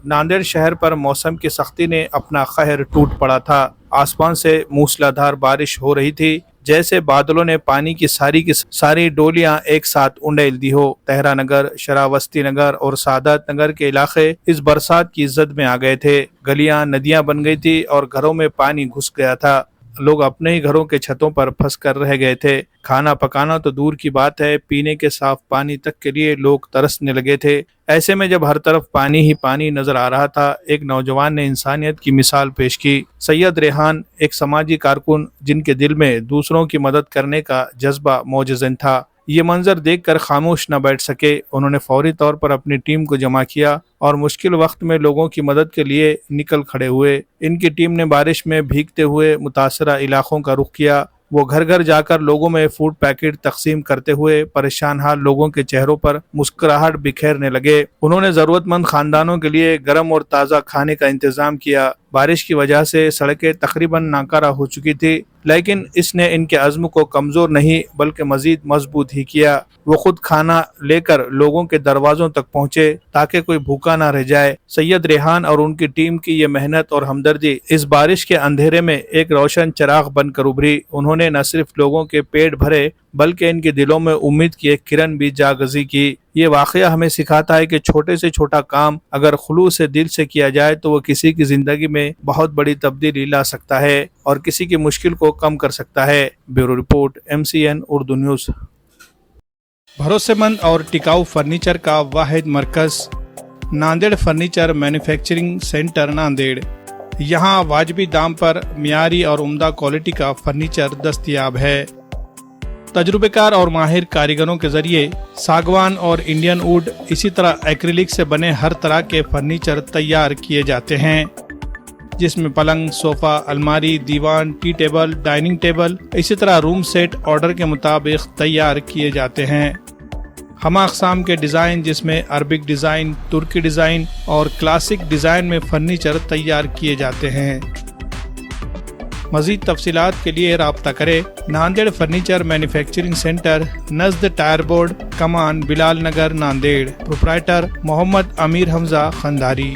ناندیڑ شہر پر موسم کی سختی نے اپنا قہر ٹوٹ پڑا تھا۔ آسمان سے موسلادھار بارش ہو رہی تھی، جیسے بادلوں نے پانی کی ساری ڈولیاں ایک ساتھ انڈیل دی ہو۔ تہرا نگر، شراوستی نگر اور سعادت نگر کے علاقے اس برسات کی زد میں آ گئے تھے۔ گلیاں ندیاں بن گئی تھی اور گھروں میں پانی گھس گیا تھا۔ لوگ اپنے ہی گھروں کے چھتوں پر پھنس کر رہ گئے تھے۔ کھانا پکانا تو دور کی بات ہے، پینے کے صاف پانی تک کے لیے لوگ ترسنے لگے تھے۔ ایسے میں جب ہر طرف پانی ہی پانی نظر آ رہا تھا، ایک نوجوان نے انسانیت کی مثال پیش کی۔ سید ریحان ایک سماجی کارکن جن کے دل میں دوسروں کی مدد کرنے کا جذبہ موجزن تھا، یہ منظر دیکھ کر خاموش نہ بیٹھ سکے۔ انہوں نے فوری طور پر اپنی ٹیم کو جمع کیا اور مشکل وقت میں لوگوں کی مدد کے لیے نکل کھڑے ہوئے۔ ان کی ٹیم نے بارش میں بھیگتے ہوئے متاثرہ علاقوں کا رخ کیا۔ وہ گھر گھر جا کر لوگوں میں فوڈ پیکٹ تقسیم کرتے ہوئے پریشان حال لوگوں کے چہروں پر مسکراہٹ بکھیرنے لگے۔ انہوں نے ضرورت مند خاندانوں کے لیے گرم اور تازہ کھانے کا انتظام کیا۔ بارش کی وجہ سے سڑکیں تقریباً ناکارہ ہو چکی تھی، لیکن اس نے ان کے عزم کو کمزور نہیں بلکہ مزید مضبوط ہی کیا۔ وہ خود کھانا لے کر لوگوں کے دروازوں تک پہنچے تاکہ کوئی بھوکا نہ رہ جائے۔ سید ریحان اور ان کی ٹیم کی یہ محنت اور ہمدردی اس بارش کے اندھیرے میں ایک روشن چراغ بن کر ابھری۔ انہوں نے نہ صرف لوگوں کے پیٹ بھرے بلکہ ان کے دلوں میں امید کی ایک کرن بھی جاگزی کی۔ یہ واقعہ ہمیں سکھاتا ہے کہ چھوٹے سے چھوٹا کام اگر خلوص سے دل سے کیا جائے تو وہ کسی کی زندگی میں بہت بڑی تبدیلی لا سکتا ہے اور کسی کی مشکل کو کم کر سکتا ہے۔ Bureau report, MCN Urdu news. بھروسے مند اور ٹکاؤ فرنیچر کا واحد مرکز، Nanded furniture manufacturing centre Nanded. یہاں واجبی دام پر معیاری اور عمدہ کوالٹی کا فرنیچر دستیاب ہے۔ تجربہ کار اور ماہر کاریگروں کے ذریعے ساگوان اور انڈین ووڈ اسی طرح ایکریلک سے بنے ہر طرح کے فرنیچر تیار کیے جاتے ہیں، جس میں پلنگ، صوفہ، الماری، دیوان، ٹی ٹیبل، ڈائننگ ٹیبل، اسی طرح روم سیٹ آرڈر کے مطابق تیار کیے جاتے ہیں۔ ہمہ اقسام کے ڈیزائن جس میں عربک ڈیزائن، ترکی ڈیزائن اور کلاسک ڈیزائن میں فرنیچر تیار کیے جاتے ہیں۔ مزید تفصیلات کے لیے رابطہ کریں۔ ناندیڑ فرنیچر مینوفیکچرنگ سینٹر، نزد tyre board, Kaman, Bilal Nagar, Nanded. Proprietor Mohammad Amir Hamza خنداری۔